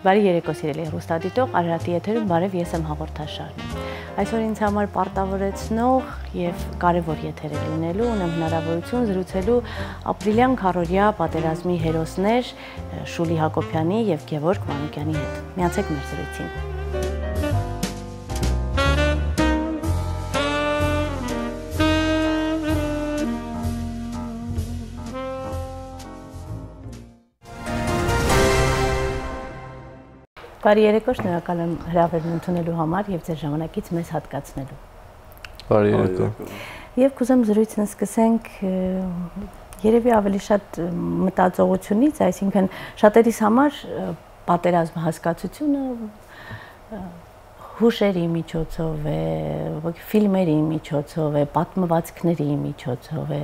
Բարի երեկո սիրելի հեռուստադիտող, Արարատի եթերում բարև, ես եմ հաղորդաշարն։ Այսօր ինձ համար պարտավորեցնող եւ կարեւոր եթեր է լինելու, ունեմ հնարավորություն զրուցելու ապրիլյան քառօրյա պատերազմի հերոսներ Շուլի Հակոբյանի եւ Գևորգ Մանուկյանի հետ։ Միացեք մեր զրույցին։ Բարի երեկո, շնորհակալ եմ հրավերն ընդունելու համար եւ ձեր ժամանակից մեզ հատկացնելու։ Բարի երեկո։ Եվ կուզեմ զրույցն սկսենք երևի ավելի շատ մտածողությունից, այսինքն շատերիս համար պատերազմ հասկացությունը հուշերի միջոցով է, ֆիլմերի միջոցով է, պատմվածքների միջոցով է,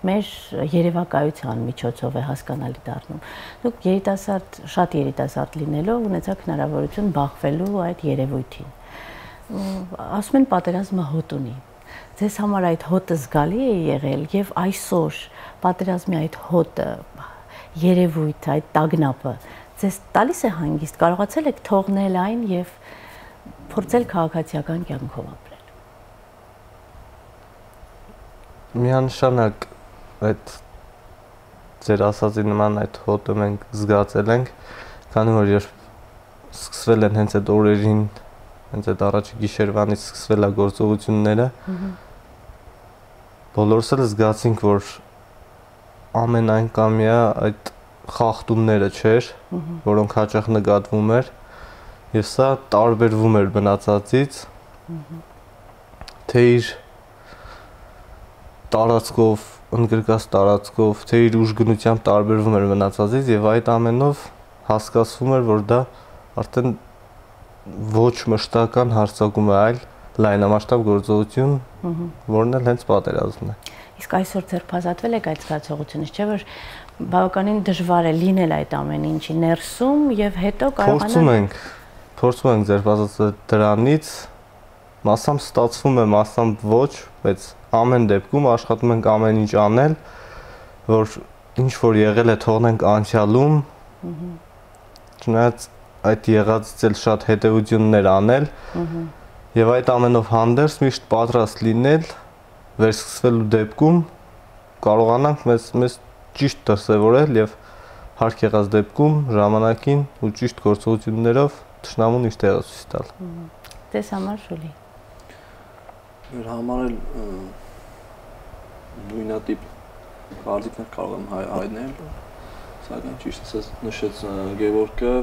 մեր երևակայության միջոցով է հասկանալի դառնում։ Դուք երիտասարդ, շատ երիտասարդ լինելով ունեցաք հնարավորություն բախվելու այդ երևույթին։ Ասում են պատերազմը հոտ ունի։ Ձեզ համար այդ հոտը զգալի է եղել եւ այսօր պատերազմի այդ հոտը, երևույթը, այդ տագնապը ձեզ տալիս է հանգիստ, կարողացել եք թողնել այն եւ փորձել քաղաքացիական կյանքով ապրել։ Միանշանակ այդ ձեր ասածի նման այդ հոտը մենք զգացել ենք, քանի որ երբ սկսվել են հենց այդ օրերին, հենց այդ առաջի գիշերվանից սկսվել է գործողությունները, բոլորս էլ զգացինք, որ ամեն անգամյա այդ խախտումները չէր, որոնք հաճախ նկատվում էր, եւ սա տարբերվում էր մնացածից, թե իր տարածքով, ընդգրկած տարածքով, թե իր ուժգնությամբ տարբերվում էր մնացածից եւ այդ ամենով հասկացվում էր, որ դա արդեն ոչ մշտական հարձակում է, այլ լայնամասշտաբ գործողություն, որն էլ հենց պատերազմն է։ Իսկ այսօր ձերբազատվել եք այդ զգացողությունից, չէ՞ որ բավականին դժվար է լինել այդ ամեն ինչի ներսում եւ հետո կարողանալ Փորձում ենք ձերբազատվել դրանից, մասամբ ստացվում է, մասամբ ոչ, բայց ամեն դեպքում աշխատում ենք ամեն ինչ անել, որ ինչ որ եղել է թողնենք անցյալում, չնայած այդ եղածից էլ շատ հետևություններ անել, եւ այդ ամենով հանդերձ միշտ պատրաստ լինել, վերսկսվելու դեպքում կարողանանք մեզ ճիշտ դրսևորել եւ հարկ եղած դեպքում ժամանակին ու ճիշտ գործողություններով Թշնամուն իր տեղը ցույց տալ։ Ձեզ համար Շուլի։ Մեր համար էլ նույնատիպ կարծիքներ կարող եմ հայտնել, սակայն ճիշտ ասած նշեց Գևորգը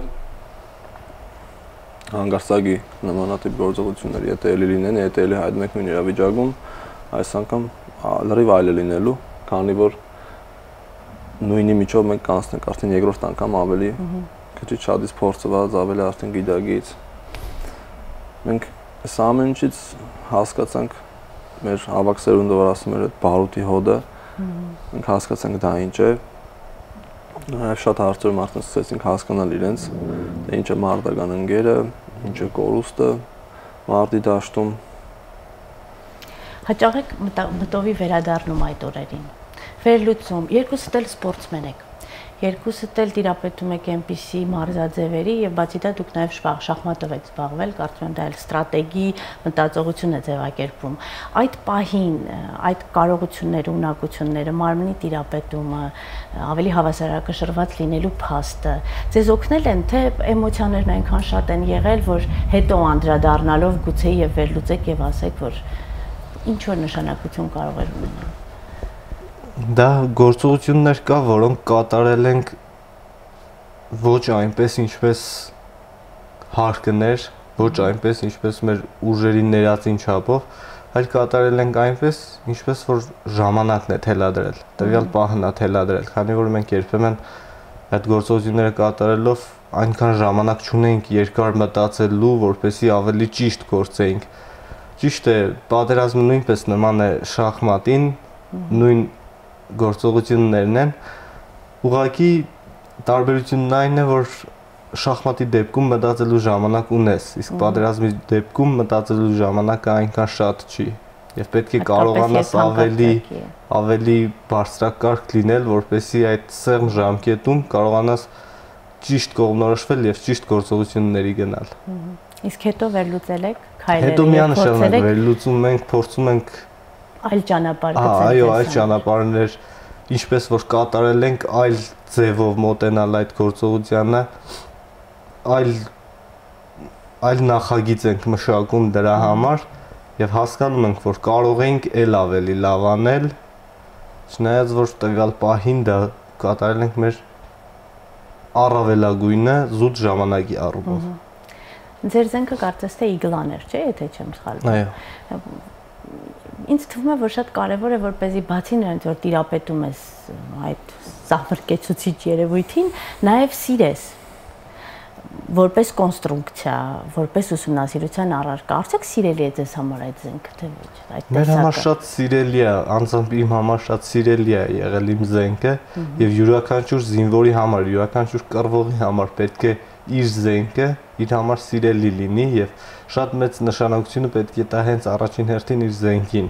հանգարցակի նմանատիպ գործողություններ, եթե էլի լինեն, եթե էլի հայտնվում եք նույն իրավիճակում, այս անգամ լրիվ այլ է լինելու, քանի որ նույնի միջով մենք կանցնենք արդեն երկրորդ անգամ ավելի քիչ շատից փորձված, ավելի արդեն գիտակից։ Մենք այս ամեն ինչից հասկացանք մեր ավակ սերունդը, որ ասում էր այդ բարութի հոդը, մենք հասկացանք դա ինչ է։ Նաև շատ հարցերում արդեն սկսեցինք հասկանալ իրենց, թե ինչ է մարտական ընկերը, ինչ է կորուստը մարտի դաշտում։ Հաճախ եք մտովի վերադառնում այդ օրերին։ Վերլուծում, երկուսդ էլ սպորտսմեն եք։ Երկուսդ էլ տիրապետում եք այնպիսի մարզաձևերի եւ բացի դա դուք նաեւ շախմատով եք զբաղվել, կարծում եմ դա էլ ստրատեգի մտածողություն է ձևակերպում։ Այդ պահին, այդ կարողությունները, ունակությունները, մարմնի տիրապետումը, ավելի հավասարակշռված լինելու փաստը, ձեզ օգնել են, թե էմոցիաներն այնքան շատ են եղել, որ հետո անդրադառնալով գուցե եւ վերլուծեք եւ ասեք, որ ինչ որ նշանակություն կարող է ունենալ։ Դա գործողություններ կա, որոնք կատարել ենք ոչ այնպես, ինչպես հարկն էր, ոչ այնպես, ինչպես մեր ուժերի ներածին չափով, այլ կատարել ենք այնպես, ինչպես որ ժամանակն է թելադրել, տվյալ պահն է թելադրել, քանի որ մենք երբեմն այդ գործողությունները կատարելով այնքան ժամանակ չունենք երկար մտածելու, որպեսզի ավելի ճիշտ գործեինք։ Ճիշտ է, պատերազմը նույնպես նման է շախմատին, նույն գործողություններն են, ուղղակի տարբերությունն այն է, որ շախմատի դեպքում մտածելու ժամանակ ունես, իսկ պատերազմի դեպքում մտածելու ժամանակը այնքան շատ չի, եւ պետք է կարողանաս ավելի բարձրակարգ լինել, որպեսզի այդ սեղմ ժամկետում կարողանաս ճիշտ կողմնորոշվել եւ ճիշտ գործողությունների գնալ։ Իսկ հետո վերլուծել եք քայլերը։ Հետո միանշանակ վերլուծում ենք, փորձում ենք այլ ճանապարհ գտնել։ Այո, այլ ճանապարհներ, ինչպես որ կատարել ենք, այլ ձևով մոտենալ այդ գործողությանը, այլ նախագիծ ենք մշակում դրա համար եւ հասկանում ենք, որ կարող ենք ել ավելի լավ անել, չնայած որ տվյալ պահին դա կատարել ենք մեր առավելագույնը զուտ ժամանակի առումով։ Ձեր զենքը կարծես թե իգլան էր, չէ՞, եթե չեմ սխալվում։ Այո։ Ինձ թվում է, որ շատ կարևոր է, որպեսզի բացի նրանից, որ տիրապետում ես այդ սահմռկեցուցիչ երևույթին, նաև սիրես որպես կոնստրուկցիա, որպես ուսումնասիրության առարկա, արդյոք սիրելի է ձեզ համար այդ զենքը, թե ոչ, այդ տեսակը։ Մեր համար շատ սիրելի է, անձամբ իմ համար շատ սիրելի է եղել իմ զենքը եւ յուրաքանչյուր զինվորի համար, յուրաքանչյուր կռվողի համար պետք է իր զենքը իր համար սիրելի լինի եւ շատ մեծ նշանակությունը պետք է տա հենց առաջին հերթին իր զենքին,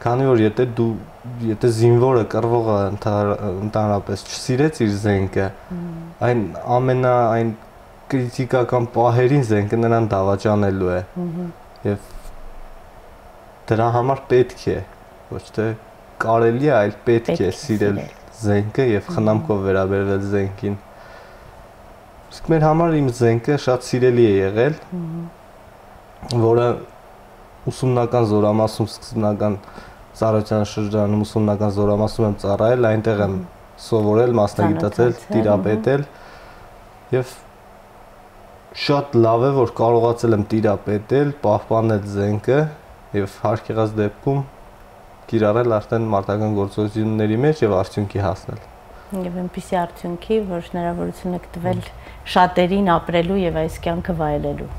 քանի որ եթե զինվորը կռվողը ընդհանրապես չսիրեց իր զենքը, այն կրիտիկական պահերին զենքը նրան դավաճանելու է եւ դրա համար պետք է, ոչ թե կարելի է, այլ պետք է սիրել զենքը եւ խնամքով վերաբերվել զենքին։ Իսկ մեր համար իմ զենքը շատ սիրելի է եղել, որը ուսումնական զորամասում սկզբնական ծառայության շրջանում ուսումնական զորամասում եմ ծառայել, այնտեղ եմ սովորել, մասնագիտացել, տիրապետել եւ շատ լավ է, որ կարողացել եմ տիրապետել, պահպանել զենքը եւ հարկ եղած դեպքում կիրառել արդեն մարտական գործողությունների մեջ եւ արդյունքի հասնել։ Եվ այնպիսի արդյունքի, որ հնարավորություն եք տվել շատերին ապրելու եւ այս կյանքը վայելելու։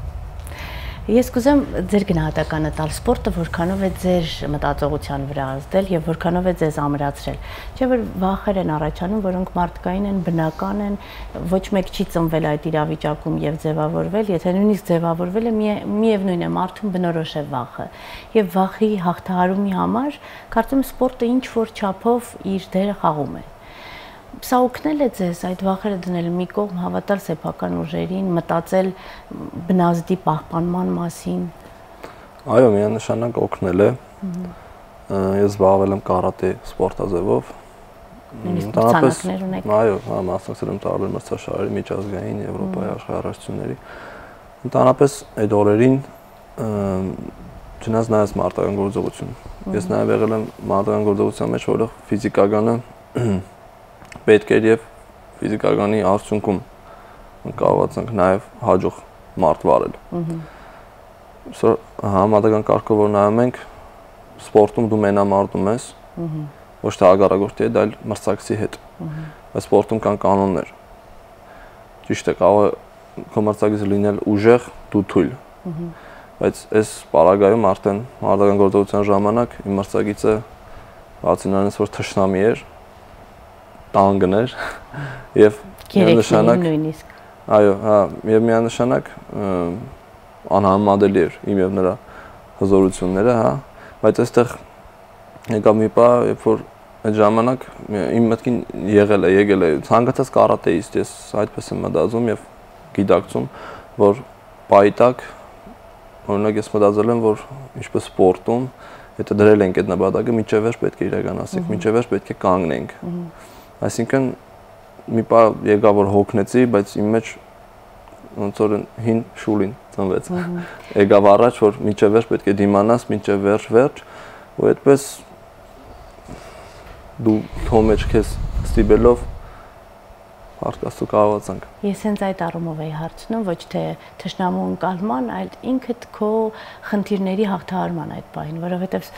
Ես կուզեմ ձեր գնահատականը տալ սպորտը որքանով է ձեր մտածողության վրա ազդել եւ որքանով է ձեզ ամրացրել։ Չէ՞ որ վախեր են առաջանում, որոնք մարդկային են, բնական են, ոչ մեկ չի ծնվել այդ իրավիճակում եւ ձևավորվել, եթե նույնիսկ ձևավորվել է, միևնույն է մարդուն բնորոշ է վախը։ Եվ վախի հաղթահարումի համար կարծում սպորտը ինչ որ չափով իր դերը խաղում է։ Սա օգնել է ձեզ այդ վախերը դնել մի կողմ, հավատալ սեփական ուժերին, մտածել բնազդի պահպանման մասին։ Այո, միանշանակ օգնել է։ Ես զբաղվել եմ կարատե սպորտաձևով։ Ցանկներ ունեք։ Այո, մասնակցել եմ տարբեր մրցաշարերի, միջազգային, Եվրոպայի աշխարհարարությունների։ Ընդհանրապես այդ օրերին չնայած նայած մարտական գործողություն։ Ես նաև եղել եմ մարտական գործողության մեջ, որը ֆիզիկականը պետք էր եւ ֆիզիկականի արդյունքում կարողացանք նաեւ հաջող մարդ վարել։ Համատական կարգով որ նայում ենք, սպորտում դու մենամարտում ես, ոչ թե հագարագործի հետ, այլ մրցակցի հետ։ Բայց սպորտում կան կանոններ։ Ճիշտ է, կարող է քո մրցակիցը լինել ուժեղ, դու թույլ։ Բայց այս պարագայում արդեն մարտական գործողության ժամանակ իմ մրցակիցը բացի նրանից որ թշնամի էր, տանգն էր եւ միանշանակ նույնիսկ այո, հա, եւ միանշանակ անհամեմատելի էր իմ եւ նրա հզորությունները, հա, բայց այստեղ եկավ մի պահ, երբ որ այդ ժամանակ իմ մտքին եկել է ցանկացած կարատեիստ, ես այդպես եմ մտածում եւ գիտակցում, որ պայտակ օրինակ ես մտածել եմ, որ ինչպես սպորտում, եթե դրել ենք այդ նպատակը, մինչև վերջ պետք է իրականացնենք, մինչև վերջ պետք է կանգնենք։ Այսինքն մի պահ եկավ որ հոգնեցի, բայց իմ մեջ ոնց որ հին շուլին ծնվեց։ Եկավ առաջ որ մինչև վերջ պետք է դիմանաս, մինչև վերջ, ու այդպես դու քո մեջ քեզ ստիպելով արտասու կարողացանք։ Ես հենց այդ առումով էի հարցնում, ոչ թե թշնամու ընկալման, այլ ինքդ քո խնդիրների հաղթահարման այդ պահին, որովհետև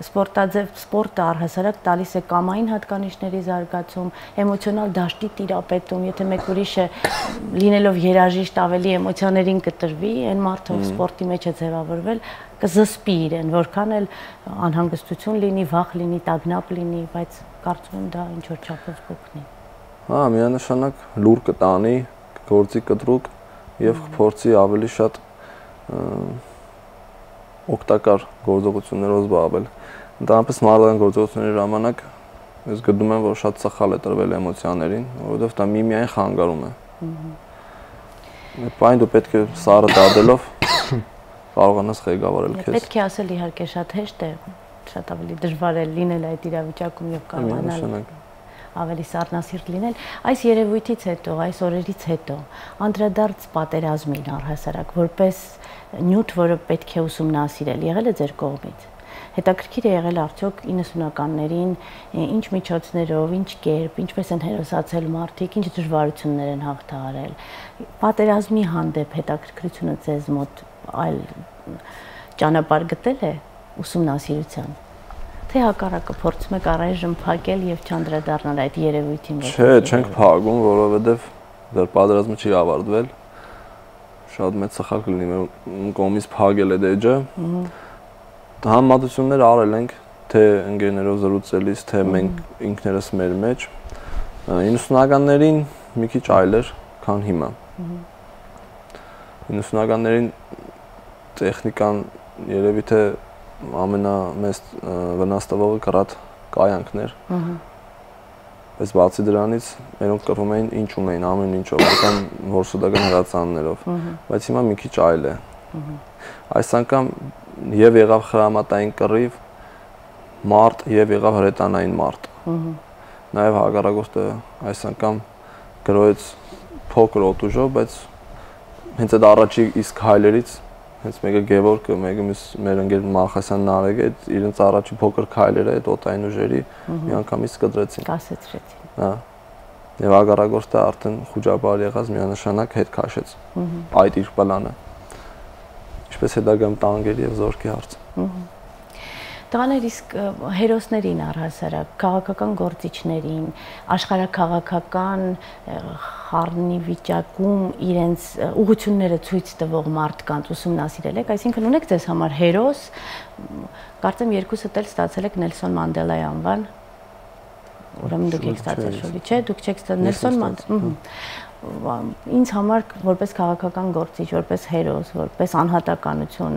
սպորտը առհասարակ տալիս է կամային հատկանիշների զարգացում, էմոցիոնալ դաշտի տիրապետում, եթե մեկ ուրիշը լինելով երաժիշտ ավելի էմոցիաներին կտրվի, այն մարդը ով սպորտի մեջ է ձևավորվել, կզսպի իրեն, որքան էլ անհանգստություն լինի, վախ լինի, տագնապ լինի, բայց կարծում եմ դա ինչ որ չափով կօգնի։ Հա, միանշանակ լուր կտանի, գործի կտրուկ եւ փորձի ավելի շատ օգտակար գործողություններով զբաղվել։ Ընդհանրապես մարտական գործողությունների ժամանակ ես գտնում եմ, որ շատ սխալ է տրվել էմոցիաներին, որովհետեւ դա միմիայն խանգարում է։ Պայն դու պետք է սարը դադելով կարողանաս ղեկավարել քեզ։ Պետք է ասել իհարկե շատ հեշտ է, շատ ավելի դժվար է լինել այդ իրավիճակում եւ կարողանալ ավելի սառնասիրտ լինել։ Այս երևույթից հետո, այս օրերից հետո անդրադարձ պատերազմին առհասարակ որպես նյութ, որը պետք է ուսումնասիրել, եղել է ձեր կողմից։ Հետաքրքիր է եղել արդյոք 90-ականներին ինչ միջոցներով, ինչ կերպ, ինչպես են հերոսացել մարդիկ, ինչ դժվարություններ են հաղթահարել։ Պատերազմի հանդեպ հետաքրքրությունը ձեզ մոտ այլ ճանապարհ գտել է ուսումնասիրության։ Թե հակառակը փորձում եք առայժմ փակել եւ չանդրադառնալ այդ երևույթին։ Չէ, չենք փակում, որովհետեւ դեռ պատերազմը չի ավարտվել։ Շատ մեծ սխալ կլինի մեր կողմից փակել այդ էջը։ Համատություններ արել ենք, թե ընկերներով զրուցելիս, թե մենք ինքներս մեր մեջ 90-ականներին մի քիչ այլ էր, քան հիմա։ 90-ականներին տեխնիկան երևի թե ամենամեծ վնաս տվողը կրած կայանքներ։ Բայց բացի դրանից մենոնք կռվում էին ինչ ունեին, ամեն ինչով, անգամ որսուդական հրացաններով։ Բայց հիմա մի քիչ այլ է։ Այս անգամ եւ եղավ խրամատային կռիվ, մարդ եւ եղավ հրետանային մարդ։ Նաեւ հակառակորդը այս անգամ գրոեց փոքր օտուժով, բայց հենց այդ առաջի իսկ հայլերից հենց մեկը Գևորգը, մեկը մեր ընկեր Մալխասյան Նարեկը, իրենց առաջի փոքր քայլերը այդ օտային ուժերի միանգամից կտրեցին։ Կասեցրեցին։ Հա։ Եվ հակառակորդը արդեն խոճապար եղած միանշանակ հետ քաշեց այդ իր պլանը։ Ինչպես հետագայում տանկերի եւ զորքի հարցը։ Տաներ իսկ հերոսներին առհասարակ, քաղաքական գործիչներին, աշխարհաքաղաքական խառնի վիճակում իրենց ուղղությունները ցույց տվող մարդկանց ուսումնասիրել եք, այսինքն ունեք ձեզ համար հերոս, կարծեմ երկուսդ էլ ստացել եք Նելսոն Մանդելայի անվան, ուրեմն դուք եք ստացել շուտի, չէ՞, դուք չեք ստացել Նելսոն Մանդելա։ Ինձ համար որպես քաղաքական գործիչ, որպես հերոս, որպես անհատականություն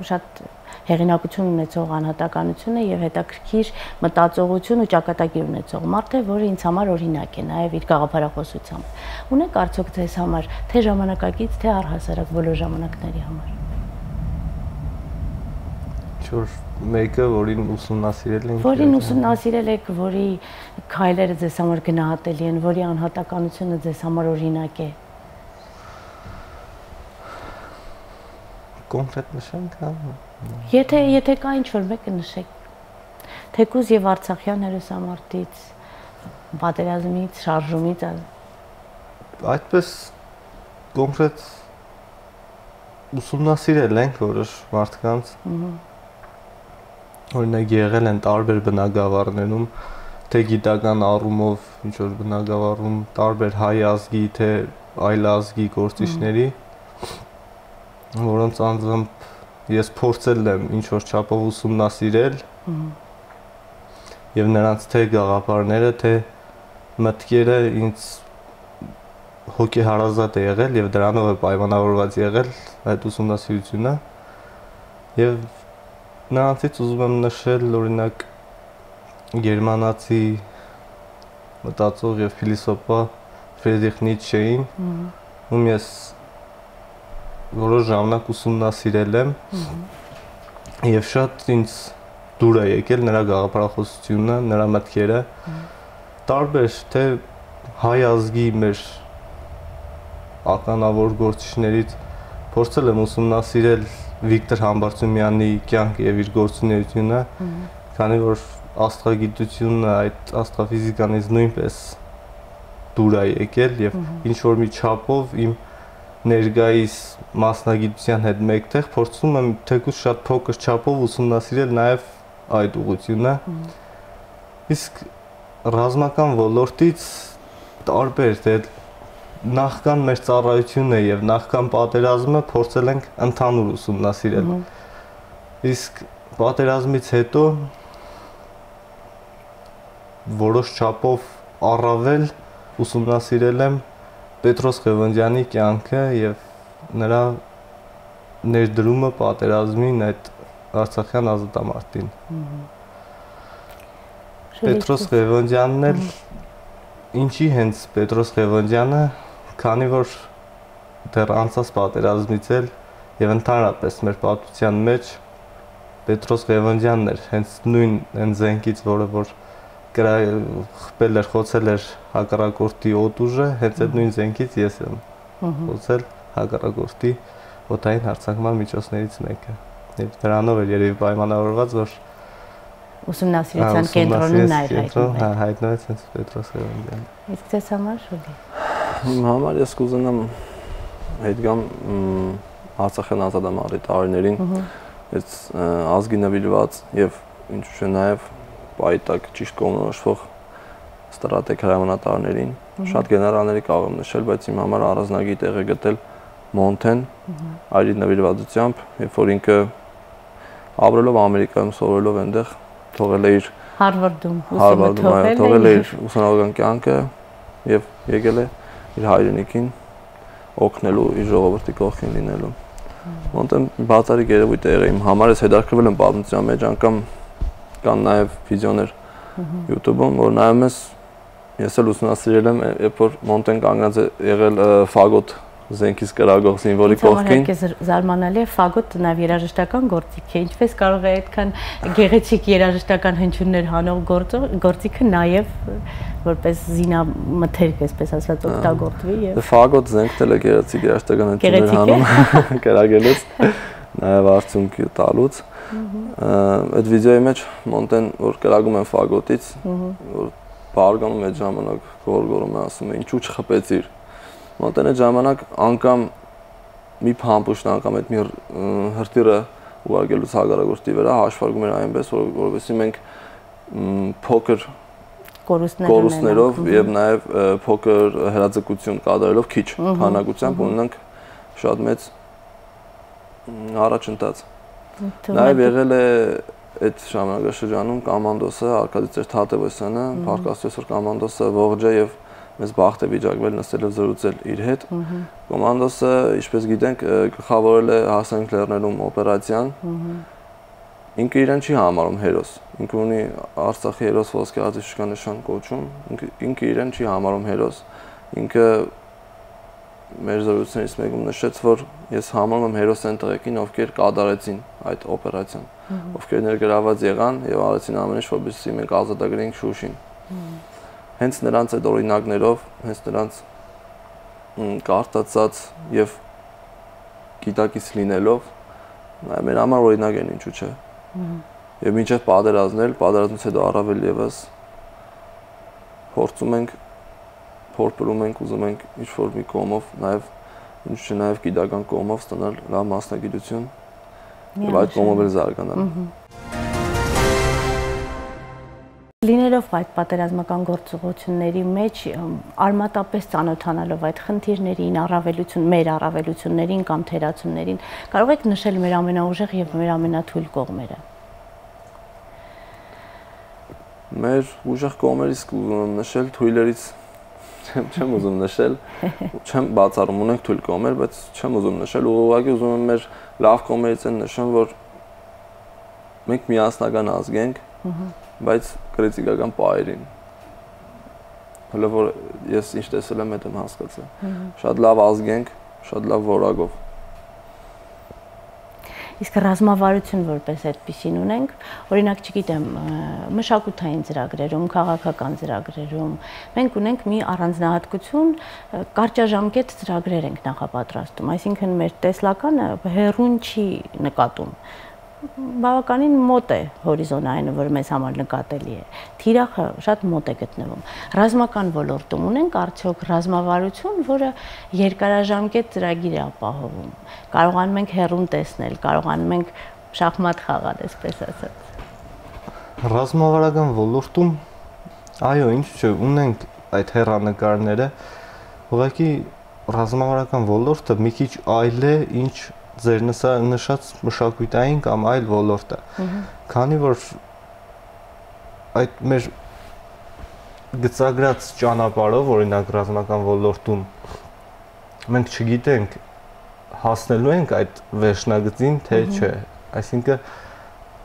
շատ հեղինակություն ունեցող անհատականություն է եւ հետաքրքիր մտածողություն ու ճակատագիր ունեցող մարդ է, որը ինձ համար օրինակ է նաեւ իր գաղափարախոսությամբ։ Ունեք արդյոք ձեզ համար թե ժամանակակից, թե առհասարակ բոլոր ժամանակների համար։ Ինչ-որ մեկը, որին ուսումնասիրել ենք։ Որին ուսումնասիրել եք, որի քայլերը ձեզ համար գնահատելի են, որի անհատականությունը ձեզ համար օրինակ է։ Կոնկրետ նշենք, հա։ Եթե կա ինչ-որ մեկը նշեք, թեկուզ եւ արցախյան հերոսամարտից, պատերազմից, շարժումից, այդպես կոնկրետ ուսումնասիրել ենք որոշ մարդկանց, օրինակ եղել են տարբեր բնակավարներում, թե գիտական առումով ինչ-որ բնակավարում, տարբեր հայ ազգի, թե այլ ազգի գործիչների, որոնց անձամբ ես փորձել եմ ինչ-որ չափով ուսումնասիրել եւ նրանց թե գաղափարները, թե մտքերը ինձ հոգեհարազատ է եղել եւ դրանով է պայմանավորված եղել այդ ուսումնասիրությունը եւ նրանցից ուզում եմ նշել օրինակ գերմանացի մտածող եւ ֆիլիսոփա Ֆրիդրիխ Նիցշեին, ում ես որոշ ժամանակ ուսումնասիրել եմ եւ շատ ինձ դուր է եկել նրա գաղափարախոսությունը, նրա մտքերը տարբեր թե հայ ազգի մեր ականավոր գործիչներից փորձել եմ ուսումնասիրել Վիկտոր Համբարձումյանի կյանքը եւ իր գործունեությունը, քանի որ աստղագիտությունը այդ աստղաֆիզիկանից նույնպես դուր է եկել եւ ինչ որ մի չափով իմ ներգայիս մասնագիտության հետ մեկտեղ փորձում եմ թեկուզ շատ փոքր չափով ուսումնասիրել նաեւ այդ ուղղությունը։ Իսկ ռազմական ոլորտից տարբեր թե նախքան մեր ծառայությունը եւ նախքան պատերազմը փորձել ենք ընդհանուր ուսումնասիրել։ Իսկ պատերազմից հետո որոշ չափով առավել ուսումնասիրել եմ Պետրոս Ղևոնդյանի կյանքը եւ նրա ներդրումը պատերազմին այդ Արցախյան ազատամարտին։ Պետրոս Ղևոնդյանն էլ ինչի հենց Պետրոս Ղևոնդյանը, քանի որ դեռ անցած պատերազմից էլ եւ ընդհանրապես մեր պատմության մեջ Պետրոս Ղևոնդյանն էր հենց նույն այն զենքից, որը որ խփել էր, խոցել էր հակառակորդի օդուժը, հենց այդ նույն զենքից ես եմ խոցել հակառակորդի օդային հարձակման միջոցներից մեկը։ Եվ դրանով էր երևի պայմանավորված, որ ուսումնասիրության կենտրոնում հայտնվեց հենց Պետրոս Ղևոնդյանը։ Իսկ ձեզ համար շուտի։ Իմ համար ես կուզենամ հետ գամ Արցախյան ազատամարտի տարիներին, այս ազգի նվիրված եւ ինչու՞ չէ նաեւ պայտակ ճիշտ կողմնորոշվող ստրատեգ հրամանատարներին, շատ գեներալների կարող եմ նշել, բայց իմ համար առանձնագի տեղ է գտել Մոնթեն, այրի նվիրվածությամբ, երբ որ ինքը ապրելով Ամերիկայում, սովորելով այնտեղ, թողել է իր Հարվարդում թողել է իր ուսանողական կյանքը եւ եկել է իր հայրենիքին օգնելու, իր ժողովրդի կողքին լինելու։ Մոնտեն բացառիկ երևույթ է եղել իմ համար, ես հետաքրքրվել եմ պատմության մեջ, անգամ կան նաև վիդեոներ YouTube-ում, որ նայում ես էլ ուսումնասիրել եմ, երբ որ Մոնտեն կանգնած է եղել ֆագոտ զենքից կրակող զինվորի կողքին։ Զարմանալի է, ֆագոտ նաև երաժշտական գործիք է, ինչպես կարող է այդքան գեղեցիկ երաժշտական հնչյուններ հանող գործիքը նաև որպես զինամթերք, այսպես ասած, օգտագործվի եւ ֆագոտ զենքն էլ է գեղեցիկ երաժշտական հնչյուններ հանում կրակելուց, նաև արդյունք տալուց։ Այդ վիդեոյի մեջ Մոնտեն որ կրակում են ֆագոտից, որ բարգանում այդ ժամանակ գորգորում է, ասում է ինչու չխփեցիր։ Մոնտեն այդ ժամանակ անգամ մի փամփուշտ անգամ այդ մի հրթիռը ուղարկելուց հակառակորդի վրա հաշվարկում էր այնպես, որովհետեւ մենք փոքր կորուստներով եւ նաեւ փոքր հրաձգություն կատարելով քիչ քանակությամբ ունենք շատ մեծ առաջընթաց։ Նաեւ եղել է այդ ժամանակաշրջանում կոմանդոսը Արկադի Տեր-Թադևոսյանը, Փարքաստյոսոր կոմանդոսը ողջ է եւ մեզ բախտ է վիճակվել նստել եւ զրուցել իր հետ։ Կոմանդոսը, ինչպես գիտենք, գլխավորել է Հասարակ Լեռներում օպերացիան։ Ինքը իրեն չի համարում հերոս։ Ինքը ունի Արցախի հերոս ոսկե արտիստական կոչում, ինքը իրեն չի համարում հերոս։ Ինքը մեր զրույցներից մեկում նշեց, որ ես համարում եմ հերոս այն տղեկին, ովքեր կատարեցին այդ օպերացիան, ովքեր ներգրաված եղան եւ արեցին ամեն ինչ, որպեսզի մենք ազատագրենք Շուշին։ Հենց նրանց այդ օրինակներով, հենց նրանց կարտացած եւ գիտակից լինելով մեր համար օրինակ են, ինչու՞ չէ։ Եվ մինչև պատերազմից հետո առավել եւս փորձում ենք, ուզում ենք ինչ-որ մի կողմով նաեւ ինչու՞ չէ նաեւ գիտական կողմով ստանալ լավ մասնագիտություն եւ այդ կողմով էլ զարգանալ։ Լինելով այդ պատերազմական գործողությունների մեջ արմատապես ծանոթանալով այդ խնդիրներին, մեր առավելություններին կամ թերացումներին, կարող եք նշել մեր ամենաուժեղ եւ մեր ամենաթույլ կողմերը։ Մեր ուժեղ կողմերից ուզում եմ նշել, թույլերից չեմ ուզում նշել, չեմ բացառում, ունենք թույլ կողմեր, բայց չեմ ուզում նշել, ուղղակի ուզում եմ մեր լավ կողմերից են նշեմ, որ մենք միասնական ազգ ենք, բայց կրիտիկական պահերին։ Հələ որ ես ինչ տեսել եմ, այդ եմ հասկացել։ Շատ լավ ազգ ենք, շատ լավ որակով։ Իսկ ռազմավարություն որպես այդպիսին ունենք, օրինակ, չգիտեմ, մշակութային ծրագրերում, քաղաքական ծրագրերում, մենք ունենք մի առանձնահատկություն, կարճաժամկետ ծրագրեր ենք նախապատրաստում, այսինքն մեր տեսլականը հեռուն չի նկատում։ Բավականին մոտ է հորիզոնայինը, որ մեզ համար նկատելի է։ Թիրախը շատ մոտ է գտնվում։ Ռազմական ոլորտում ունենք արդյոք ռազմավարություն, որը երկարաժամկետ ծրագիր է ապահովում։ Կարողանում ենք հեռուն տեսնել, կարողանում ենք շախմատ խաղալ, այսպես ասած։ Ռազմավարական ոլորտում, այո, ինչ չէ, ունենք այդ հեռանկարները, ուղղակի ռազմավարական ոլորտը մի քիչ այլ է, ինչ ձեր նշած մշակութային կամ այլ ոլորտը, քանի որ այդ մեր գծագրած ճանապարհով, օրինակ ռազմական ոլորտում մենք չգիտենք հասնելու ենք այդ վերջնագծին, թե չէ, այսինքն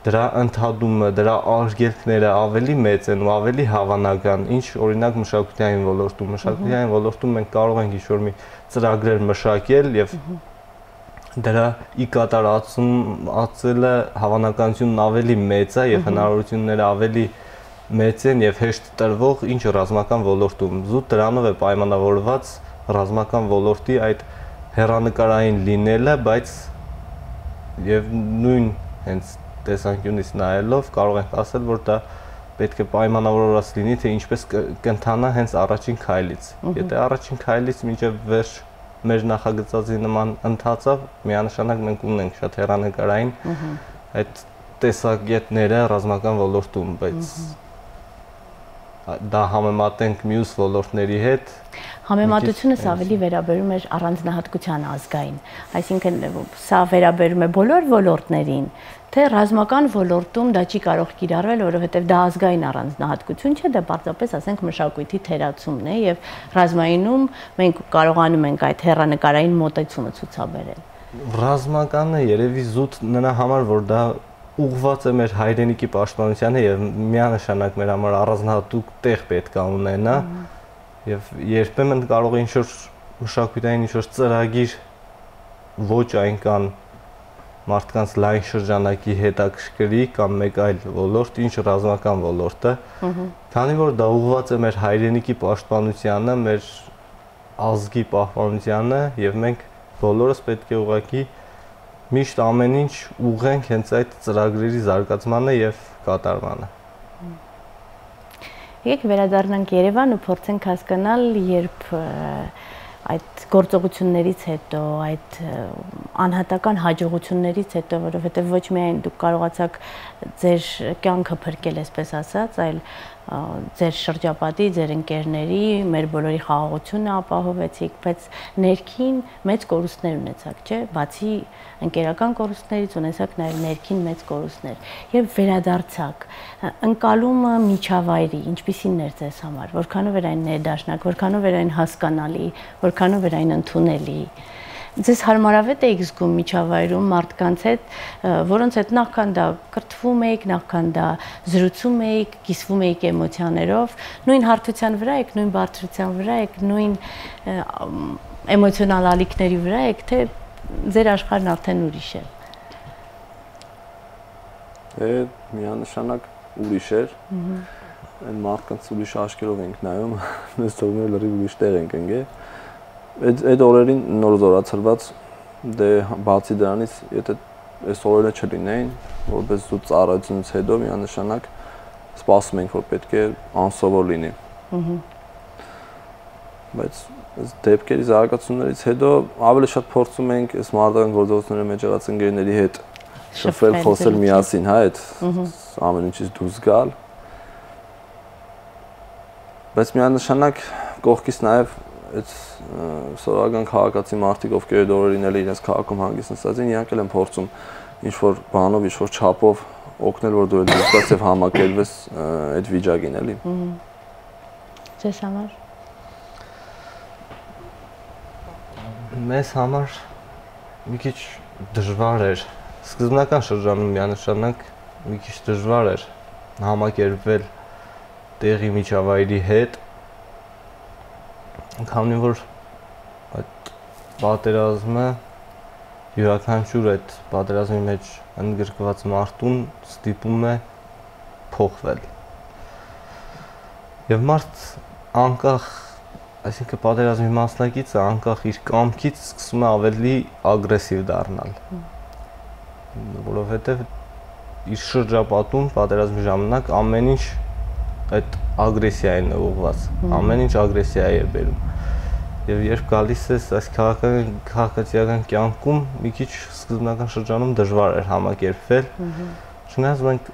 դրա ընդհատումը, դրա արգելքները ավելի մեծ են ու ավելի հավանական, ինչ օրինակ մշակութային ոլորտում մենք կարող ենք ինչ-որ մի ծրագրեր մշակել եւ դրա ի կատարածումը հավանականությունն ավելի մեծ է եւ հնարավորությունները ավելի մեծ են եւ հեշտ տրվող ինչ ռազմական ոլորտում զուտ դրանով է պայմանավորված ռազմական ոլորտի այդ հեռանկարային լինելը, բայց եւ նույն հենց տեսանկյունից նայելով կարող ենք ասել, որ դա պետք է պայմանավորված լինի, թե ինչպես կընթանա հենց առաջին քայլից։ Եթե առաջին քայլից մինչև վերջ մեր նախագծածի նման ընթացավ, միանշանակ մենք ունենք շատ հեռանկարային այդ տեսակետները ռազմական ոլորտում, բայց դա համեմատենք մյուս ոլորտների հետ Համեմատությունս ավելի վերաբերում է առանձնահատկության ազգային, այսինքն սա վերաբերում է բոլոր ոլորտներին, թե ռազմական ոլորտում դա չի կարող կիրառվել, որովհետև դա ազգային առանձնահատկություն չէ, դա պարզապես ասենք մշակույթի թերացումն է եւ ռազմայինում մենք կարողանում ենք այդ հեռանկարային մոտեցումը ցուցաբերել։ Ռազմականը երևի զուտ նրա համար, որ դա ուղղված է մեր հայրենիքի պաշտպանությանը եւ միանշանակ մեր համար առանձնահատուկ տեղ պետք է ունենա եւ երբեմն կարող է ինչ-որ մշակութային ինչ-որ ծրագիր ոչ այնքան մարդկանց լայն շրջանակի հետաքրքրի կամ մեկ այլ ոլորտ, ինչ ռազմական ոլորտը, քանի որ դա ուղղված է մեր հայրենիքի պաշտպանությանը, մեր ազգի պահպանությանը եւ մենք բոլորս պետք է ուղղակի միշտ ամեն ինչ ուղենք հենց այդ ծրագրերի զարգացմանը եւ կատարմանը։ Եկեք վերադառնանք Երևան ու փորձենք հասկանալ, երբ այդ գործողություններից հետո, այդ անհատական հաջողություններից հետո, որովհետև ոչ միայն դուք կարողացաք ձեր կյանքը փրկել, այսպես ասած, այլ ձեր շրջապատի, ձեր ընկերների, մեր բոլորի խաղաղությունը ապահովեցիք, բայց ներքին մեծ կորուստներ ունեցաք, չէ՞, բացի ընկերական կորուստներից ունեցաք նաև ներքին մեծ կորուստներ եւ վերադարձաք ընկալումը միջավայրի ինչպիսին էր ձեզ համար, որքանով էր այն ներդաշնակ, որքանով էր այն հասկանալի, որքանով էր այն ընդունելի, ձեզ հարմարավետ եք զգում միջավայրում մարդկանց հետ, որոնց հետ նախքան դա կրթվում եք, նախքան դա զրուցում եք, կիսվում եք էմոցիաներով, նույն հարթության վրա եք, նույն բարձրության վրա եք, նույն էմոցիոնալ ալիքների վրա եք, թե ձեր աշխարհն արդեն ուրիշ է։ Միանշանակ ուրիշ էր։ Այն մարդկանց ուրիշ աչքերով ենք նայում, մեզ թվում է լրիվ ուրիշ տեղ ենք ընկել։ Այդ օրերին նոր զորացրված դե բացի դրանից, եթե այս օրերը չլինեին, որպես զուտ ծառայությունից հետո միանշանակ սպասում ենք, որ պետք է անսովոր լինի։ Բայց այս դեպքերի զարգացումներից հետո ավելի շատ փորձում ենք այս մարդկային գործողությունների մեջ եղած ընկերների հետ շփվել, խոսել միասին, հա, այդ ամեն ինչից դուրս գալ։ Բայց միանշանակ կողքից նաև այդ սովորական քաղաքացի մարդիկ, ովքեր այդ օրերին էլ իրենց քաղաքում հանգիստ նստած են, իրանք էլ են փորձում ինչ-որ բանով, ինչ-որ չափով օգնել, որ դու էլ դուրս եւ համակերպես այդ վիճակին, էլի։ Ձեզ համար մեզ համար մի քիչ դժվար էր։ Սկզբնական շրջանում միանշանակ մի քիչ դժվար էր համակերպվել տեղի միջավայրի հետ, քանի որ այդ պատերազմը յուրաքանչյուր այդ պատերազմի մեջ ընդգրկված մարդուն ստիպում է փոխվել։ Եվ մարդ անկախ, այսինքն պատերազմի մասնակիցը անկախ իր կամքից սկսում է ավելի ագրեսիվ դառնալ, որովհետև իր շրջապատում պատերազմի ժամանակ ամեն ինչ այդ ագրեսիային է ուղղված, ամեն ինչ ագրեսիա է բերում։ Եվ երբ գալիս ես այս քաղաքացիական կյանքում, մի քիչ սկզբնական շրջանում դժվար էր համակերպվել, չնայած մենք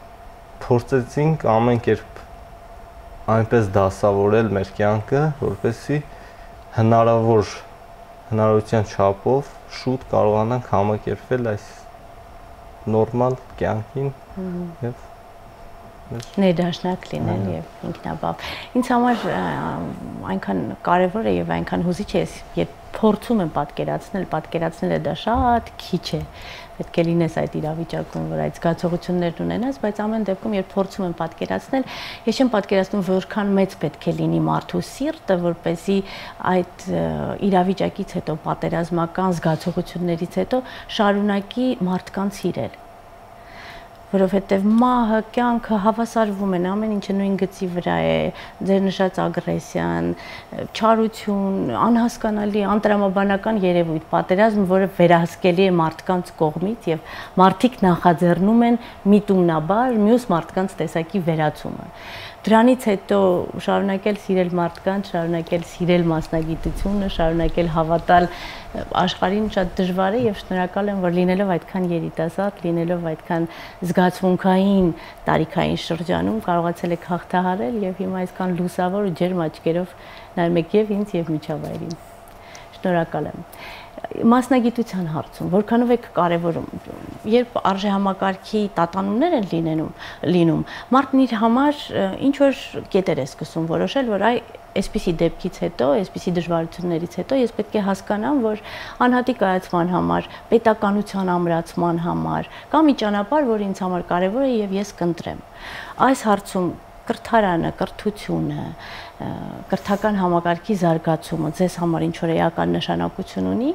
փորձեցինք ամեն կերպ այնպես դասավորել մեր կյանքը, որպեսզի հնարավորության չափով շուտ կարողանանք համակերպվել այս նորմալ կյանքին եւ ներդաշնակ լինել եւ ինքնաբավ։ Ինձ համար այնքան կարեւոր է եւ այնքան հուզիչ է, երբ փորձում եմ պատկերացնել դա շատ քիչ է։ Պետք է լինես այդ իրավիճակում, որ այդ զգացողություններն ունենաս, բայց ամեն դեպքում երբ փորձում եմ պատկերացնել, ես չեմ պատկերացնում որքան մեծ պետք է լինի մարդու սիրտը, որպեսզի այդ իրավիճակից հետո, պատերազմական զգացողություններից հետո շարունակի մարդկանց սիրել։ Որովհետև մահը, կյանքը հավասարվում են, ամեն ինչը նույն գծի վրա է, ձեր նշած ագրեսիան, չարություն, անհասկանալի, անտրամաբանական երևույթ, պատերազմ, որը վերահսկելի է մարդկանց կողմից եւ մարդիկ նախաձեռնում են միտումնաբար մյուս մարդկանց տեսակի վերացումը։ Դրանից հետո շարունակել սիրել մարդկանց, շարունակել սիրել մասնագիտությունը, շարունակել հավատալ աշխարհին շատ դժվար է եւ շնորհակալ եմ, որ լինելով այդքան երիտասարդ, լինելով այդքան զգացմունքային տարիքային շրջանում կարողացել եք հաղթահարել եւ հիմա այսքան լուսավոր ու ջերմ աչքերով նայում եք եւ ինձ եւ միջավայրին։ Շնորհակալ եմ։ Մասնագիտության հարցում որքանով է կարևորում, երբ արժեհամակարգի տատանումներ են լինում, մարդն իր համար ինչ որ կետեր է սկսում որոշել, որ այսպիսի դեպքից հետո, այսպիսի դժվարություններից հետո ես պետք է հասկանամ, որ անհատի կայացման համար, պետականության ամրացման համար կա մի ճանապարհ, որ ինձ համար կարևոր է եւ ես կընտրեմ։ Այս հարցում կրթարանը, կրթությունը, կրթական համակարգի զարգացումը ձեզ համար ինչ որ էական նշանակություն ունի։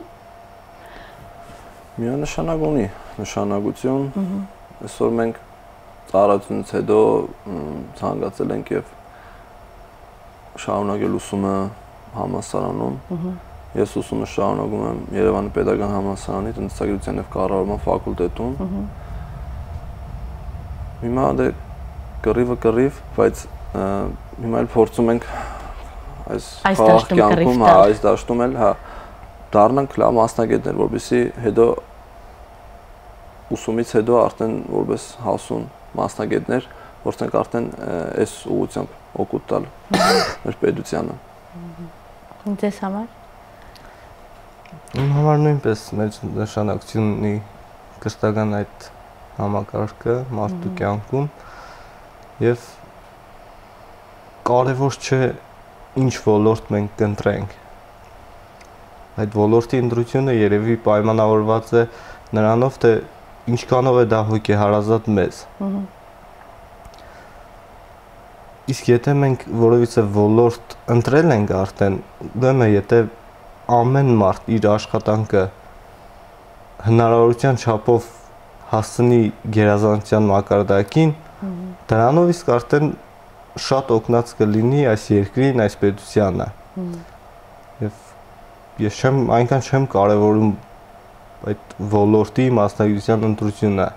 Միանշանակ ունի նշանակություն։ Այսօր մենք ծառայությունից հետո ցանկացել ենք եւ շարունակել ուսումը համալսարանում։ Ես ուսումը շարունակում եմ Երևանի Պետական համալսարանի տնտեսագիտության եւ կառավարման ֆակուլտետում։ Հիմա դե կռիվ, բայց հիմա էլ փորձում ենք այս կյանքում, այս դաշտում էլ, դառնանք լավ մասնագետներ, որպեսզի հետո ուսումից հետո արդեն որպես հասուն մասնագետներ որտեղ արդեն այս ուղղությամբ օգուտ տալ մեր պետությանը։ Ձեզ համար։ Իմ համար նույնպես մեծ նշանակություն ունի կրթական այդ համակարգը մարդու կյանքում եւ կարևոր չէ ինչ ոլորտ մենք կընտրենք։ Այդ ոլորտի ընտրությունը երևի պայմանավորված է նրանով, թե ինչքանով է դա հոգեհարազատ մեզ։ Իսկ եթե մենք որևիցե ոլորտ ընտրել ենք արդեն, ուրեմն եթե ամեն մարդ իր աշխատանքը հնարավորության չափով հասցնի գերազանցության մակարդակին, դրանով իսկ արդեն շատ օգնած կլինի այս երկրին, այս պետությանը։ Եվ ես այնքան չեմ կարևորում այդ ոլորտի մասնագիտության ընտրությունը։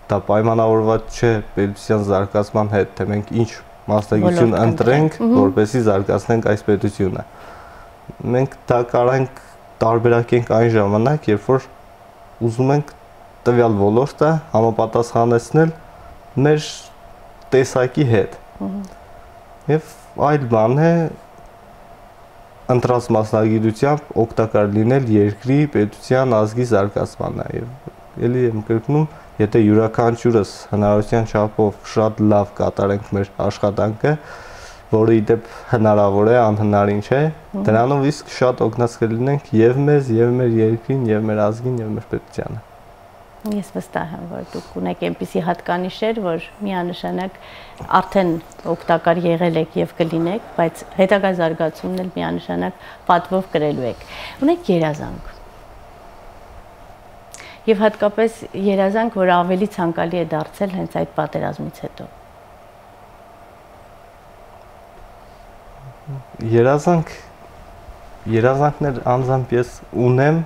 Դա պայմանավորված չէ պետության զարգացման հետ, թե մենք ինչ մասնագիտություն ընտրենք, որպեսզի զարգացնենք այս պետությունը։ Մենք դա կարող ենք տարբերակենք այն ժամանակ, երբ որ ուզում ենք տվյալ ոլորտը համապատասխանեցնել մեր տեսակի հետ։ Եվ այլ բան է ընտրած մասնագիտությամբ օգտակար լինել երկրի, պետության, ազգի զարգացմանը։ Եվ ելի եմ կրկնում, եթե յուրաքանչյուրս հնարավորության չափով շատ լավ կատարենք մեր աշխատանքը, որը ի դեպ հնարավոր է, անհնարին չէ, դրանով իսկ շատ օգնած կլինենք եւ մեզ, եւ մեր երկրին, եւ մեր ազգին, եւ մեր պետությանը։ Ես վստահ եմ, որ դուք ունեք այնպիսի հատկանիշեր, որ միանշանակ արդեն օգտակար եղել եք եւ կլինեք, բայց հետագա զարգացումն էլ միանշանակ պատվով կրելու եք։ Ունեք երազանք։ Եվ հատկապես երազանք, որ ավելի ցանկալի է դարձել հենց այդ պատերազմից հետո։ Երազանքներ անձամբ ես ունեմ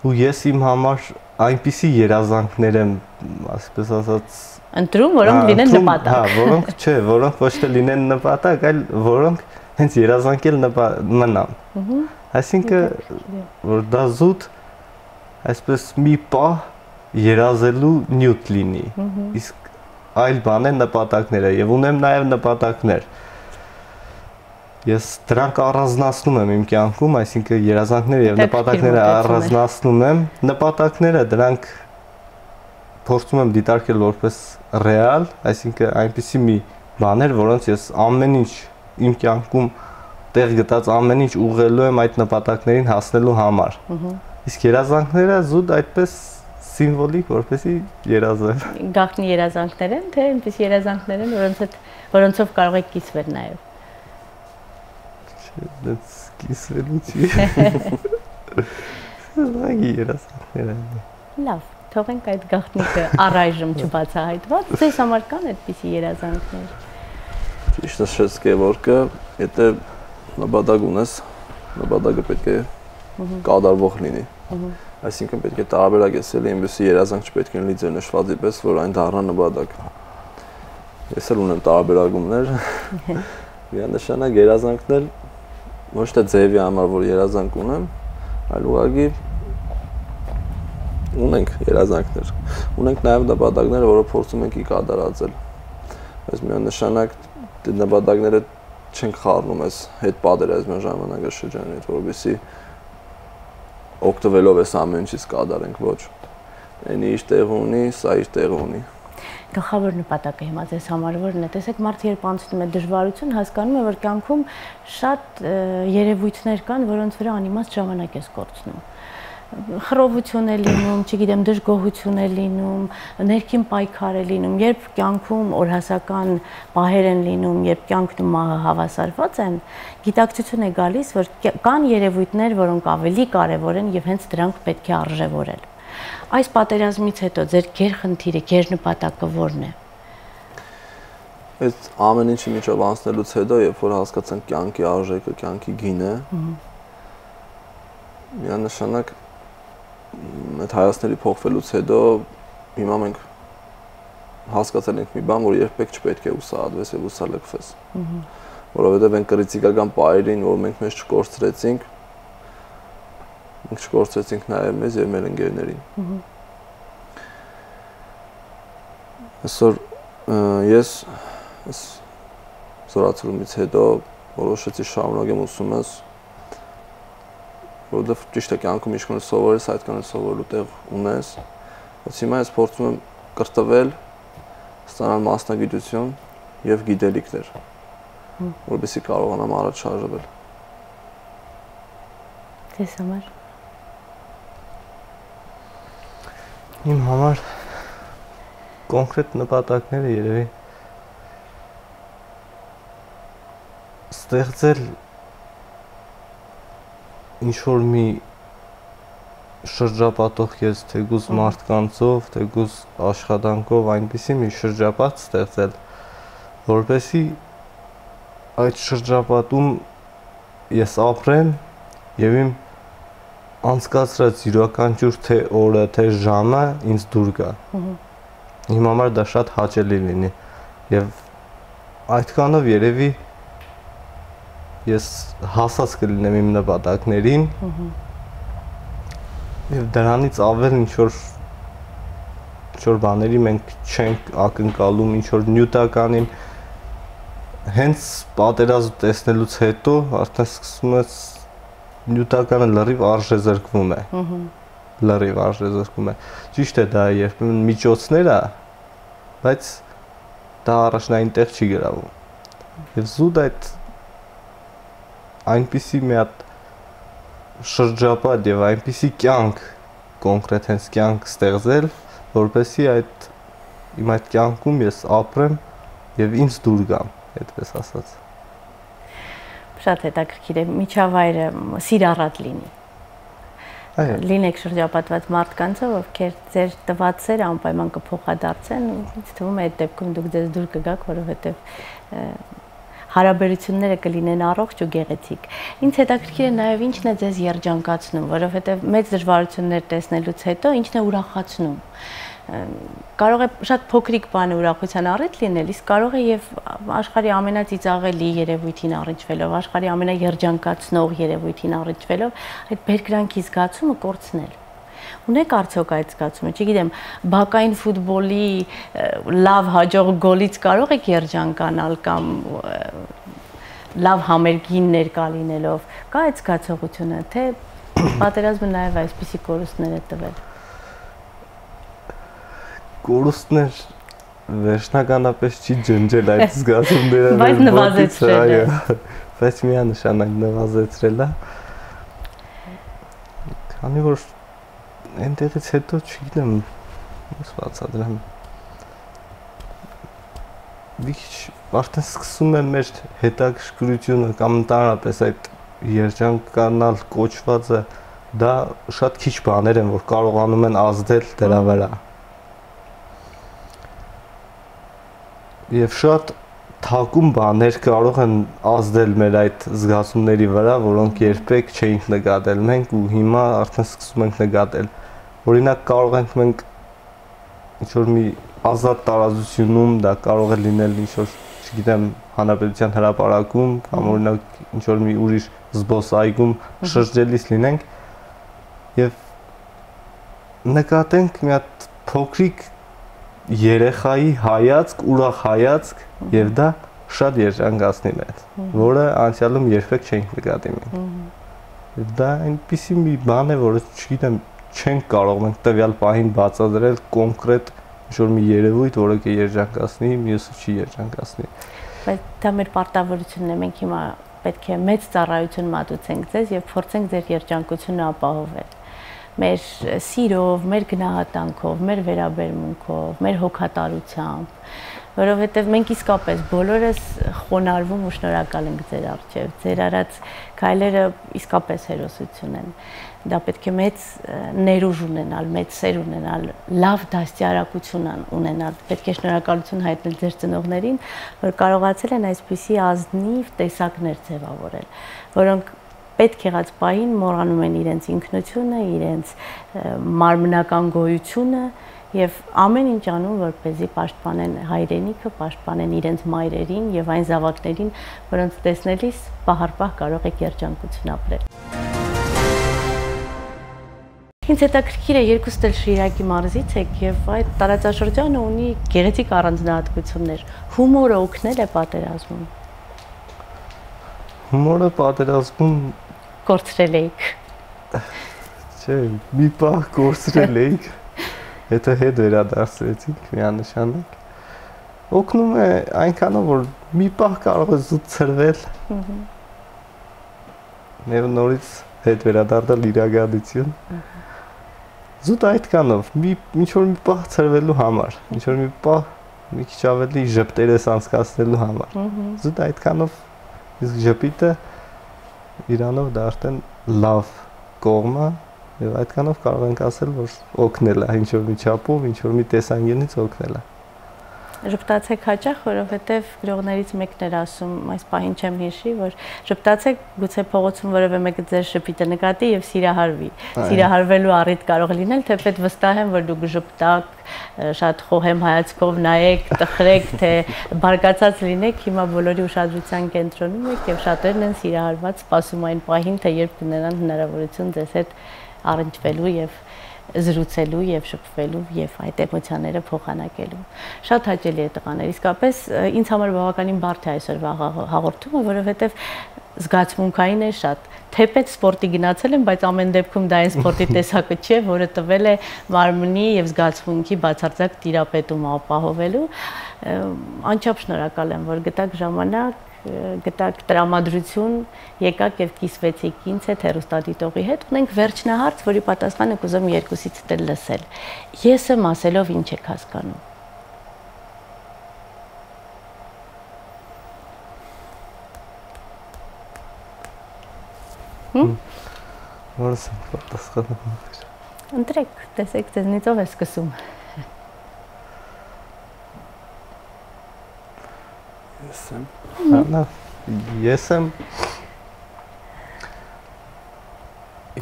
ու ես իմ համար այնպիսի երազանքներ եմ, ասես ասած, ընտրում, որոնք լինեն նպատակ։ Հա, որոնք չէ, որոնք ոչ թե լինեն նպատակ, այլ որոնք հենց երազանքել մնան։ Այսինքն, որ դա զուտ այսպես մի պահ երազելու նյութ լինի։ Իսկ այլ բան է նպատակները եւ ունեմ նաեւ նպատակներ։ Ես դրանք առանձնացնում եմ իմ կյանքում, այսինքն երազանքները եւ նպատակները առանձնացնում եմ։ Նպատակները դրանք փորձում եմ դիտարկել որպես ռեալ, այսինքն այնպիսի մի բաներ, որոնց ես ամեն ինչ իմ կյանքում տեղ գտած ամեն ինչ ուղղելու եմ այդ նպատակներին հասնելու համար։ Իսկ երազանքները զուտ այդպես սիմվոլիկ, որպեսի երազել։ Գաղտնի երազանքներ են, թե այնպես երազանքներ են, որոնցով կարող եք կիսվել նաև։ Դից կիսվելու չի։ Լագի երազանքներ են։ Լավ, թողենք այդ գաղտնիքը առայժմ չբացահայտված, ձեզ համար կան այդպիսի երազանքներ։ Ճիշտ ասես Գևորգը, եթե նպատակ ունես, նպատակը պետք է կատարվող լինի։ Այսինքն պետք է տարբերակ եսել, այնպեսի երազանք չպետք է լինի ձեր նշվածի պես, որ այն դառնա նպատակ։ Ես էլ ունեմ տարբերակումներ։ Միանշանակ երազանքներ ոչ թե ձևի համար, որ երազանք ունեմ, այլ ուղղակի ունենք երազանքներ։ Ունենք նաև նպատակներ, որը փորձում ենք կատարածել։ Բայց միանշանակ նպատակները չենք խառնում այս հետ պատերազմյան ժամանակաշրջանից, որովհետեւ օգտվելով այս ամեն ինչից կատարենք, ոչ։ Այնի իր տեղ ունի, սա իր տեղ ունի։ Գլխավոր նպատակը հիմա ձեզ համար որն է։ Տեսեք, մարդը երբ անցնում է դժվարություն, հասկանում է, որ կյանքում շատ երևույթներ կան, որոնց վրա անիմաստ ժամանակ ես կորցնում։ Խռովություն է լինում, չգիտեմ, դժգոհություն է լինում, ներքին պայքար է լինում, երբ կյանքում օրհասական պահեր են լինում, երբ կյանքն ու մահը հավասարված են, գիտակցություն է գալիս, որ կան երևույթներ, որոնք ավելի կարևոր են եւ հենց դրանք պետք է արժևորել։ Այս պատերազմից հետո ձեր գերխնդիրը, գերնպատակը ո՞րն է։ Այդ ամեն ինչի միջով անցնելուց հետո, երբ որ հասկացանք կյանքի արժեքը, կյանքի գինը, միանշանակ այդ հայացքների փոխվելուց հետո հիմա մենք հասկացել ենք մի բան, որ երբեք չպետք է ուսահատվես եւ ուսալքվես։ Որովհետեւ այն կրիտիկական պահերին, որ մենք մեզ չկորցրեցինք, մենք չկորցրեցինք նաեւ մեզ եւ մեր ընկերներին։ Այսօր ես զորացումից հետո որոշեցի շարունակեմ ուսումս, որովհետև ճիշտ է կյանքում ինչքան սովորես, այդքան սովորելու տեղ ունես։ Բայց հիմա ես փորձում եմ կրթվել, ստանալ մասնագիտություն եւ գիտելիքներ, որովհետեւ կարողանամ առաջ շարժվել։ Ձեզ համար։ Իմ համար կոնկրետ նպատակները երևի ստեղծել ինչ-որ մի շրջապատող ես թեկուզ մարդկանցով, թեկուզ աշխատանքով այնպիսի մի շրջապատ ստեղծել, որպեսզի այդ շրջապատում ես ապրեմ եւ իմ անցկացրած յուրաքանչյուր թե օրը, թե ժամը ինձ դուր գա։ Իմ համար դա շատ հաճելի լինի եւ այդքանով երևի ես հասած կլինեմ իմ նպատակներին եւ դրանից ավել ինչ-որ բաների մենք չենք ակնկալում, ինչ-որ նյութականին հենց պատերազմ տեսնելուց հետո արդեն սկսում ես նյութականը լրիվ արժեզրկվում է։ Լրիվ արժեզրկվում է։ Ճիշտ է դա երբեմն միջոցներ է, բայց դա առաջնային տեղ չի գրավում։ Եվ զուտ այդ այնպիսի մի հատ շրջապատ եւ այնպիսի կյանք, կոնկրետ հենց կյանք ստեղծել, որպեսզի իմ այդ կյանքում ես ապրեմ եւ ինձ դուր գամ, այդպես ասած։ Շատ հետաքրքիր է, միջավայրը սիրառատ լինի։ Լինեք շրջապատված մարդկանցով, ովքեր ձեր տված սերը անպայման կփոխադարձեն, ինձ թվում է այդ դեպքում դուք ձեզ դուր կգաք, որովհետև հարաբերությունները կլինեն առողջ ու գեղեցիկ։ Ինձ հետաքրքիր է նաև ինչն է ձեզ երջանկացնում, որովհետև մեծ դժվարություններ տեսնելուց հետո ինչն է ուրախացնում։ Կարող է շատ փոքրիկ բանը ուրախության առիթ լինել, իսկ կարող է եւ աշխարհի ամենածիծաղելի երևույթին առնչվելով, աշխարհի ամենաերջանկացնող երևույթին առնչվելով, այդ բերկրանքի զգացումը կորցնել։ Ունեք արդյոք այդ զգացումը, չգիտեմ, բակային ֆուտբոլի լավ հաջող գոլից կարող եք երջանկանալ կամ լավ համերգին ներկա լինելով, կա այդ զգացողությունը, թե պատերազմը նաև այսպիսի կորուստներ է տվել։ Կորուստներ վերջնականապես չի ջնջել այդ զգացումները, բայց նվազեցրել է։ բայց միանշանակ նվազեցրել է։ Քանի որ այնտեղից հետո չգիտեմ, ոնց բացատրեմ։ Մի քիչ արդեն սկսում է մեր հետաքրքրությունը կամ ընդհանրապես այդ երջանկանալ կոչվածը, դա շատ քիչ բաներ են, որ կարողանում են ազդել դրա վրա։ Եվ շատ թակում բաներ կարող են ազդել մեր այդ զգացումների վրա, որոնք երբեք չէինք նկատել մենք ու հիմա արդեն սկսում ենք նկատել։ Օրինակ կարող ենք մենք ինչ-որ մի ազատ տարածությունում, դա կարող է լինել ինչ-որ, չգիտեմ, հանրապետության հրապարակում կամ օրինակ ինչ-որ մի ուրիշ զբոսայգում շրջելիս լինենք եւ նկատենք մի հատ փոքրիկ երեխայի հայացք, ուրախ հայացք եւ դա շատ երջանկացնի մեզ, որը անցյալում երբեք չէինք նկատի մենք։ Եվ դա այնպիսի մի բան է, որը չգիտեմ, չենք կարող մենք տվյալ պահին բացատրել կոնկրետ ինչ-որ մի երևույթ, որը կերջանկացնի, մյուսը չի երջանկացնի։ Բայց դա մեր պարտավորությունն է, մենք հիմա պետք է մեծ ծառայություն մատուցենք ձեզ եւ փորձենք ձեր երջանկությունը ապահովել։ Մեր սիրով, մեր գնահատանքով, մեր վերաբերմունքով, մեր հոգատարությամբ, որովհետև մենք իսկապես բոլորս խոնարհվում ու շնորհակալ ենք ձեր առջև։ Ձեր արած քայլերը իսկապես հերոսություն են։ Դա պետք է մեծ ներուժ ունենալ, մեծ սեր ունենալ, լավ դաստիարակություն ունենալ։ Պետք է շնորհակալություն հայտնել ձեր ծնողներին, որ կարողացել են այսպիսի ազնիվ տեսակներ ձևավորել, որոնք պետք եղած պահին մոռանում են իրենց ինքնությունը, իրենց մարմնական գոյությունը եւ ամեն ինչ անում, որպեսզի պաշտպանեն հայրենիքը, պաշտպանեն իրենց մայրերին եւ այն զավակներին, որոնց տեսնելիս պահարպահ կարող եք երջանկություն ապրել։ Ինձ հետաքրքիր է, երկուստ էլ Շիրակի մարզից եք եւ այդ տարածաշրջանը ունի գեղեցիկ առանձնահատկություններ։ Հումորը օգնել է պատերազմում։ Հումորը պատերազմում կորցրել էիք։ Չէ, մի պահ կորցրել էիք, հետո հետ վերադարձրեցինք միանշանակ։ Օգնում է այնքանով, որ մի պահ կարող է զուտ ցրվել։ Եվ նորից հետ վերադառնալ իրականություն։ Զուտ այդքանով, ինչ-որ մի պահ ցրվելու համար, ինչ-որ մի պահ մի քիչ ավելի ժպտերես անցկացնելու համար։ Զուտ այդքանով իսկ ժպիտը իրանով դա արդեն լավ կողմ է եւ այդքանով կարող ենք ասել, որ օգնել է ինչ-որ մի չափով, ինչ-որ մի տեսանկյունից օգնել է։ Ժպտացեք հաճախ, որովհետև գրողներից մեկն էր ասում, այս պահին չեմ հիշի, որ ժպտացեք, գուցե փողոցում որևէ մեկը ձեր ժպիտը նկատի եւ սիրահարվի։ Սիրահարվելու առիթ կարող է լինել, թեպետ վստահ եմ, որ դուք ժպտակ, շատ խոհեմ հայացքով նայեք, տխրեք, թե բարգացած լինեք, հիմա բոլորի ուշադրության կենտրոնում եք եւ շատերն են սիրահարված, սպասում այն պահին, թե երբ կունենան հնարավորություն ձեզ հետ առնչվելու եւ զրուցելու եւ շփվելու եւ այդ էմոցիաները փոխանակելու։ Շատ հաճելի է տղաներ, իսկապես ինձ համար բավականին բարդ է այսօրվա հաղորդումը, որովհետեւ զգացմունքային է շատ։ Թեպետ սպորտի գնացել եմ, բայց ամեն դեպքում դա այն սպորտի տեսակը չէ, որը տվել է մարմնի եւ զգացմունքի բացարձակ տիրապետում ապահովելու։ Անչափ շնորհակալ եմ, որ գտաք ժամանակ, գտաք տրամադրություն, եկաք եւ կիսվեցիք ինձ հետ հեռուստադիտողի հետ։ Ունենք վերջնահարց, որի պատասխանը կուզեմ երկուսից էլ լսել։ Ես եմ ասելով ինչ եք հասկանում։ Որս եմ պատասխանում։ Ընտրեք, տեսեք, ձեզնից ով է սկսում։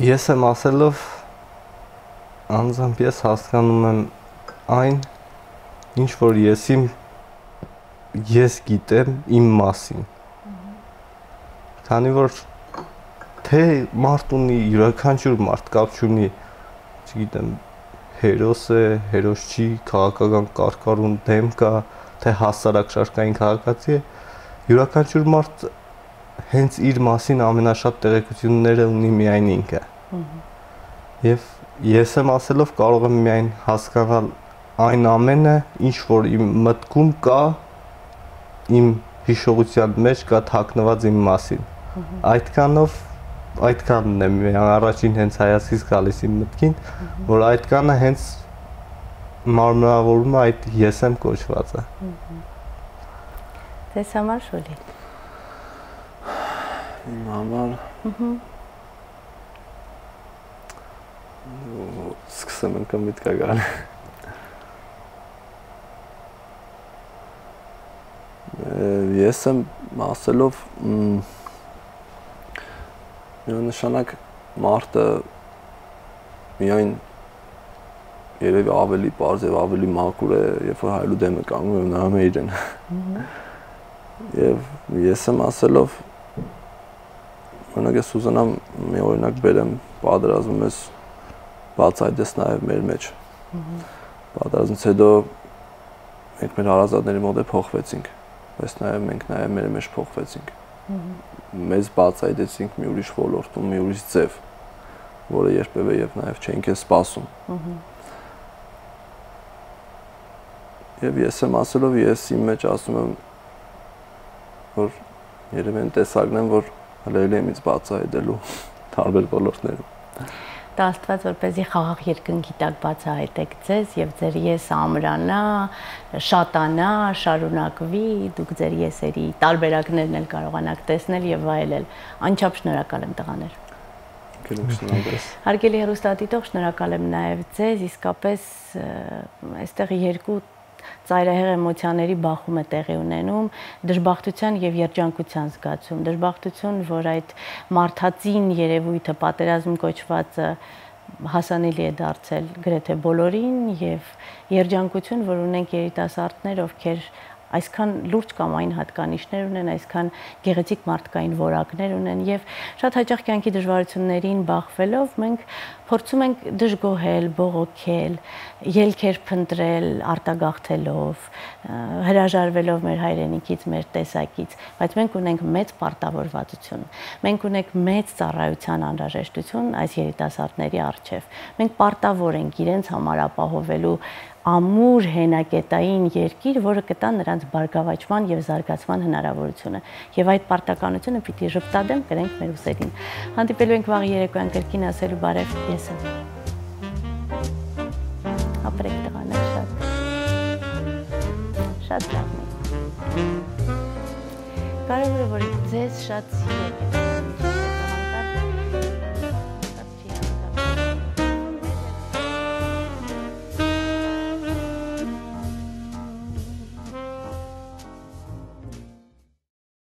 Ես եմ ասելով անձամբ ես հասկանում եմ այն, ինչ որ ես գիտեմ իմ մասին։ Քանի որ թե մարդ ունի, յուրաքանչյուր մարդ կապ չունի, չգիտեմ, հերոս է, հերոս չի, քաղաքական կարգառուն դեմ կա, թե հասարակ շարքային քաղաքացի է, յուրաքանչյուր մարդ հենց իր մասին ամենաշատ տեղեկությունները ունի միայն ինքը։ Եվ ես եմ ասելով կարող եմ միայն հասկանալ այն ամենը, ինչ որ իմ մտքում կա, իմ հիշողության մեջ կա թաքնված իմ մասին։ Այդքանն է միայն առաջին հենց հայացքից գալիս իմ մտքին, որ այդ կանը հենց մարմնավորում է այդ ես եմ կոչվածը։ Ձեզ համար Շուլի։ Իմ համար սկսեմ անգամ միտք գալ։ Ես եմ ասելով նշանակ մարդը միայն երևի ավելի պարզ եւ ավելի մաքուր է, երբ որ հայելու դեմը կանգնում եւ նայում է իրեն։ Եվ ես եմ ասելով օրինակ ես ուզենամ մի օրինակ բերեմ, պատերազմում ես բացայտես նաև մեր մեջ։ Պատերազմից հետո մենք մեր հարազատների մոտ փոխվեցինք, բայց նաև մենք նաև մեր մեջ փոխվեցինք։ Մեզ բացայտեցինք մի ուրիշ ոլորտում, մի ուրիշ ձև, որը երբևէ եւ նաև չենք սպասում։ Եվ ես եմ ասելով, ես իմ մեջ ասում եմ, որ երևի այն տեսակն եմ, որ հələ եմ ինձ բացայտելու տարբեր ոլորտներում։ Դա Աստված որպեսզի խաղաղ երկնքի տակ բացահայտեք ձեզ եւ ձեր ես ամրանա, շատանա, շարունակվի, դուք ձեր եսերի տարբերակներն էլ կարողանաք տեսնել եւ վայելել։ Անչափ շնորհակալ եմ տղաներ։ Հարգելի հեռուստադիտող, շնորհակալ եմ նաեւ ձեզ, իսկապես այստեղ երկու ծայրահեղ էմոցիաների բախում է տեղի ունենում, դժբախտության եւ երջանկության զգացում, դժբախտություն, որ այդ մարդածին երևույթը պատերազմ կոչվածը հասանելի է դարձել գրեթե բոլորին եւ երջանկություն, որ ունենք երիտասարդներ, ովքեր այսքան լուրջ կամ այն հատկանիշներ ունեն, այսքան գեղեցիկ մարդկային որակներ ունեն եւ շատ հաճախ կյանքի դժվարություններին բախվելով մենք փորձում ենք դժգոհել, բողոքել, ելքեր փնտրել, արտագաղթելով, հրաժարվելով մեր հայրենիքից, մեր տեսակից, բայց մենք ունենք մեծ պարտավորվածություն։ Մենք ունենք մեծ ծառայության անհրաժեշտություն այս երիտասարդների առջև։ Մենք պարտավոր ենք իրենց համար ապահովելու ամուր հենակետային երկիր, որը կտա նրանց բարգավաճման եւ զարգացման հնարավորությունը։ Եվ այդ պարտականությունը պիտի ժպտադեմ կրենք մեր ուսերին։ Հանդիպելու ենք վաղ երեկոյան կրկին ասելու բարև ես եմ։ Ապրեք տղաներ, շատ լավն է։ Կարևորը որ ձեզ շատ սիրեք։